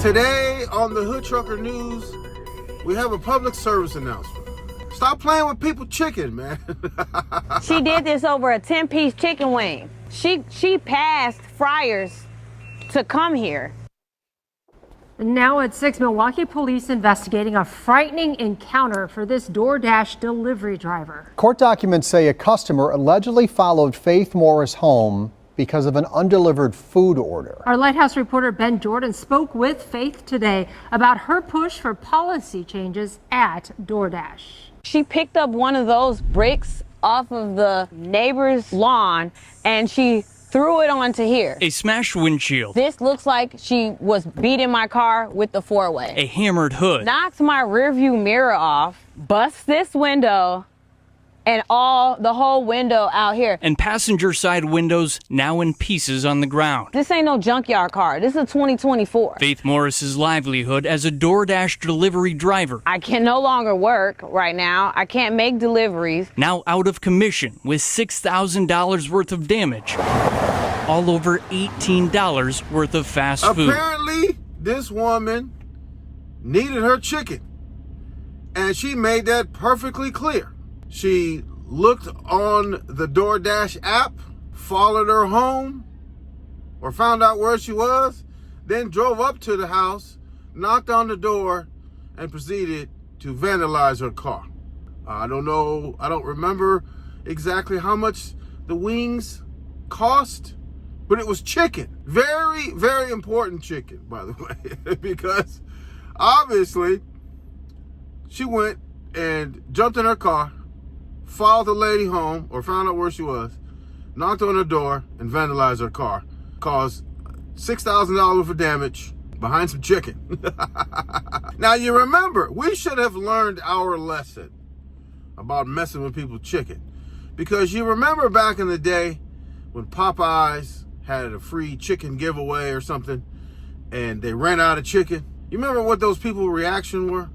Today on the Hood Trucker News, we have a public service announcement. Stop playing with people's chicken, man. She did this over a 10-piece chicken wing. She passed fryers to come here. Now at 6, Milwaukee police investigating a frightening encounter for this DoorDash delivery driver. Court documents say a customer allegedly followed Faith Morris home because of an undelivered food order. Our Lighthouse reporter Ben Jordan spoke with Faith today about her push for policy changes at DoorDash. She picked up one of those bricks off of the neighbor's lawn and she threw it onto here. A smashed windshield. This looks like she was beating my car with the four-way. A hammered hood. Knocked my rearview mirror off, busts this window, and the whole window out here. And passenger side windows now in pieces on the ground. This ain't no junkyard car. This is a 2024. Faith Morris's livelihood as a DoorDash delivery driver. I can no longer work right now. I can't make deliveries. Now out of commission with $6,000 worth of damage. All over $18 worth of fast food. Apparently, this woman needed her chicken. And she made that perfectly clear. She looked on the DoorDash app, followed her home, or found out where she was, then drove up to the house, knocked on the door, and proceeded to vandalize her car. I don't remember exactly how much the wings cost, but it was chicken. Very, very important chicken, by the way, because obviously she went and jumped in her car, followed the lady home, or found out where she was, knocked on her door, and vandalized her car. Caused $6,000 worth of damage behind some chicken. Now, you remember, we should have learned our lesson about messing with people's chicken. Because you remember back in the day when Popeyes had a free chicken giveaway or something, and they ran out of chicken? You remember what those people's reaction were?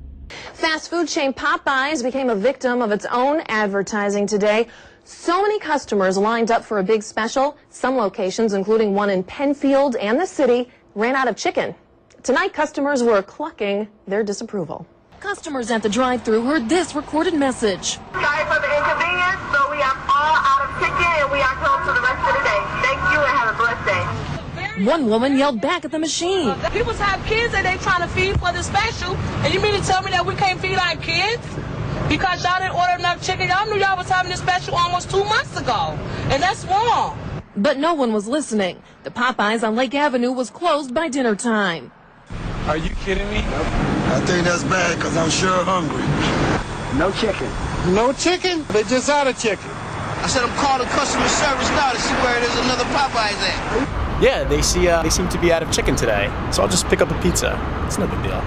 Fast food chain Popeyes became a victim of its own advertising today. So many customers lined up for a big special. Some locations, including one in Penfield and the city, ran out of chicken. Tonight, customers were clucking their disapproval. Customers at the drive-thru heard this recorded message. Sorry for the inconvenience, but we are all out of chicken and we are closed for the rest of the day. Thank you and have a blessed day. One woman yelled back at the machine. People have kids that they trying to feed for the special, and you mean to tell me that we can't feed our kids? Because y'all didn't order enough chicken. Y'all knew y'all was having this special almost 2 months ago, and that's wrong. But no one was listening. The Popeyes on Lake Avenue was closed by dinner time. Are you kidding me? I think that's bad because I'm sure hungry. No chicken. No chicken? They just out of chicken. I said I'm calling customer service now to see where there's another Popeyes at. Yeah, they seem to be out of chicken today, so I'll just pick up a pizza. It's no big deal.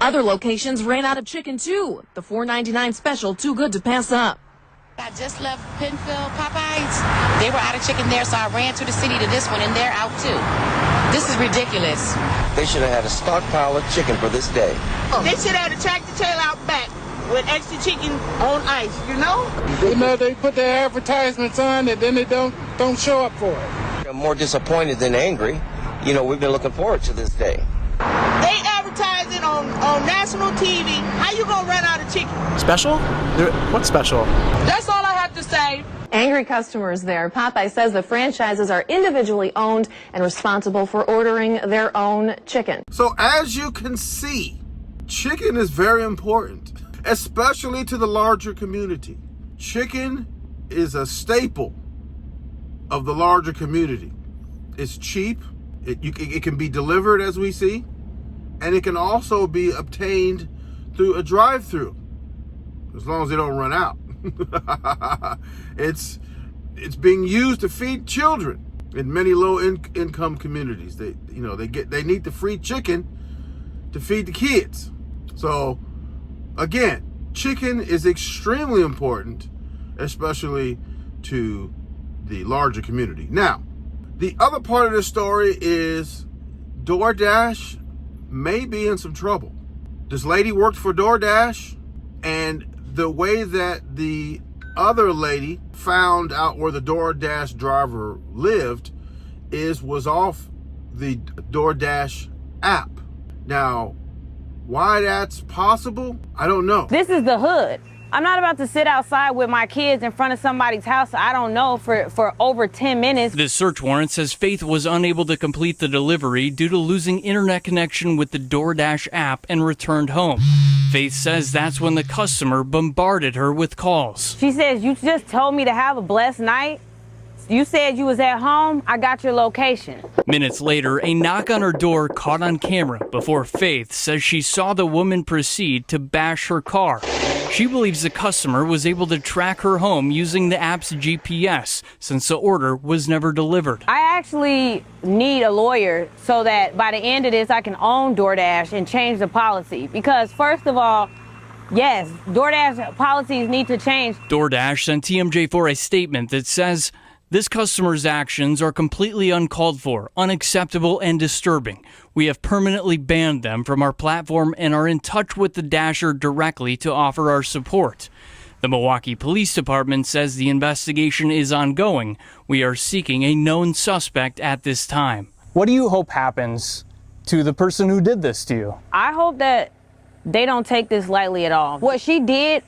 Other locations ran out of chicken too. The $4.99 special too good to pass up. I just left Penfield Popeyes. They were out of chicken there, so I ran to the city to this one, and they're out too. This is ridiculous. They should have had a stockpile of chicken for this day. They should have a tractor trailer out back with extra chicken on ice, you know? You know, they put their advertisements on and then they don't show up for it. I'm more disappointed than angry. You know, we've been looking forward to this day. They advertise it on national TV. How you gonna run out of chicken? Special? What's special? That's all I have to say. Angry customers there. Popeye says the franchises are individually owned and responsible for ordering their own chicken. So as you can see, chicken is very important, especially to the larger community. Chicken is a staple of the larger community. It's cheap. It can be delivered, as we see, and it can also be obtained through a drive-through, as long as they don't run out. It's being used to feed children in many low-income communities. They need the free chicken to feed the kids. So again, chicken is extremely important, especially to the larger community. Now, the other part of this story is DoorDash may be in some trouble. This lady worked for DoorDash, and the way that the other lady found out where the DoorDash driver lived was off the DoorDash app. Now, why that's possible, I don't know. This is the hood. I'm not about to sit outside with my kids in front of somebody's house I don't know for over 10 minutes. This search warrant says Faith was unable to complete the delivery due to losing internet connection with the DoorDash app and returned home. Faith says that's when the customer bombarded her with calls. She says, you just told me to have a blessed night. You said you was at home. I got your location. Minutes later, a knock on her door caught on camera before Faith says she saw the woman proceed to bash her car. She believes the customer was able to track her home using the app's GPS since the order was never delivered. I actually need a lawyer so that by the end of this, I can own DoorDash and change the policy. Because first of all, yes, DoorDash policies need to change. DoorDash sent TMJ4 a statement that says, this customer's actions are completely uncalled for, unacceptable, and disturbing. We have permanently banned them from our platform and are in touch with the Dasher directly to offer our support. The Milwaukee Police Department says the investigation is ongoing. We are seeking a known suspect at this time. What do you hope happens to the person who did this to you? I hope that they don't take this lightly at all. What she did,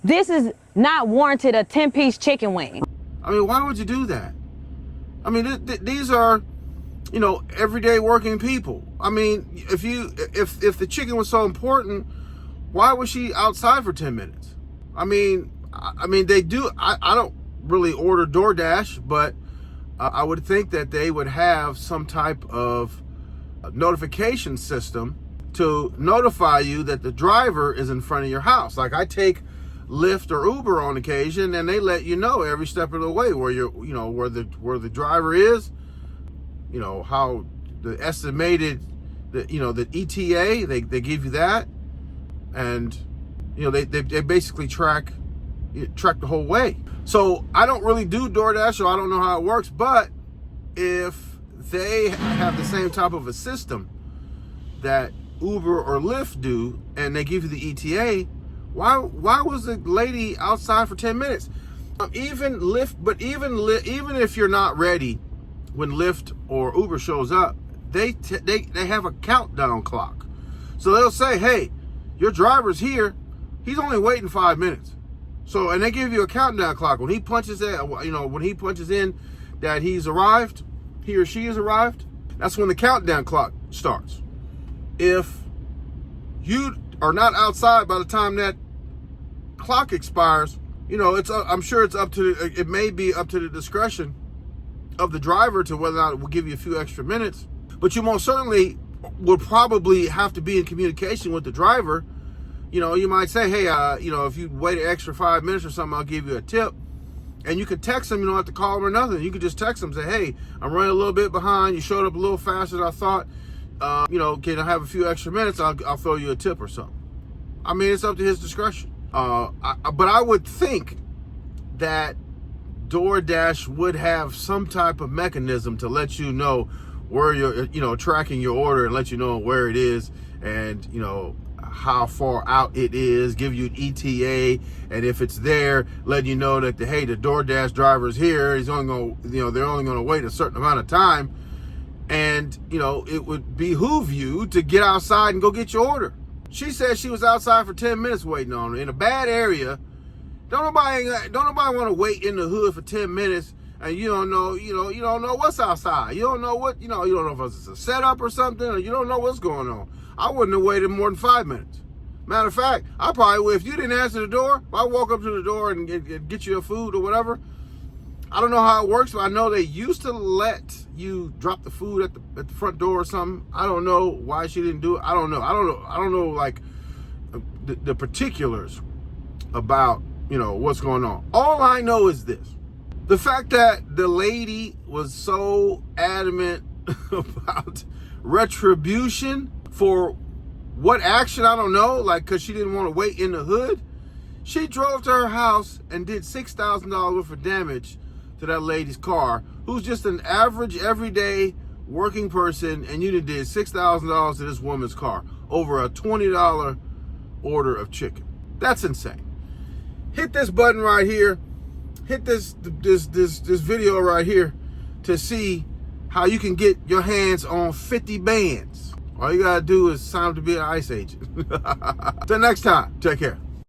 this is not warranted a 10-piece chicken wing. I mean, why would you do that? I mean, these are, you know, everyday working people. I mean, if the chicken was so important, why was she outside for 10 minutes? I mean, they do. I don't really order DoorDash, but I would think that they would have some type of notification system to notify you that the driver is in front of your house. Like I take Lyft or Uber on occasion, and they let you know every step of the way where where the driver is, you know, how the estimated, the ETA, they give you that, and you know they basically track the whole way. So I don't really do DoorDash, so I don't know how it works, but if they have the same type of a system that Uber or Lyft do, and they give you the ETA, why was the lady outside for 10 minutes? Even if you're not ready when Lyft or Uber shows up, they have a countdown clock. So they'll say, hey, your driver's here. He's only waiting 5 minutes. So, and they give you a countdown clock. When he punches in that he's arrived, he or she has arrived, that's when the countdown clock starts. If you are not outside by the time that clock expires, you know, I'm sure it may be up to the discretion of the driver to whether or not it will give you a few extra minutes, but you most certainly would probably have to be in communication with the driver. You know, you might say, hey, you know, if you wait an extra 5 minutes or something, I'll give you a tip. And you could text them, you don't have to call them or nothing. You could just text them, say, hey, I'm running a little bit behind. You showed up a little faster than I thought. You know, can I have a few extra minutes? I'll throw you a tip or something. I mean, it's up to his discretion. But I would think that DoorDash would have some type of mechanism to let you know where you're, you know, tracking your order and let you know where it is and, you know, how far out it is, give you an ETA, and if it's there, let you know that the DoorDash driver's here. He's only going to, you know, they're only going to wait a certain amount of time, and you know, it would behoove you to get outside and go get your order. She said she was outside for 10 minutes waiting on her in a bad area. Don't nobody want to wait in the hood for 10 minutes and you don't know what's outside. You don't know what, you don't know if it's a setup or something, or you don't know what's going on. I wouldn't have waited more than 5 minutes. Matter of fact, I probably would, if you didn't answer the door, if I walk up to the door and get you a food or whatever. I don't know how it works, but I know they used to let you drop the food at the front door or something. I don't know why she didn't do it. I don't know like the particulars about, you know, what's going on. All I know is this. The fact that the lady was so adamant about retribution for what action, I don't know, like because she didn't want to wait in the hood. She drove to her house and did $6,000 worth of damage to that lady's car, who's just an average, everyday working person, and you did $6,000 to this woman's car over a $20 order of chicken. That's insane. Hit this button right here. Hit this video right here to see how you can get your hands on 50 bands All you gotta do is sign up to be an ICE agent. Till next time, take care.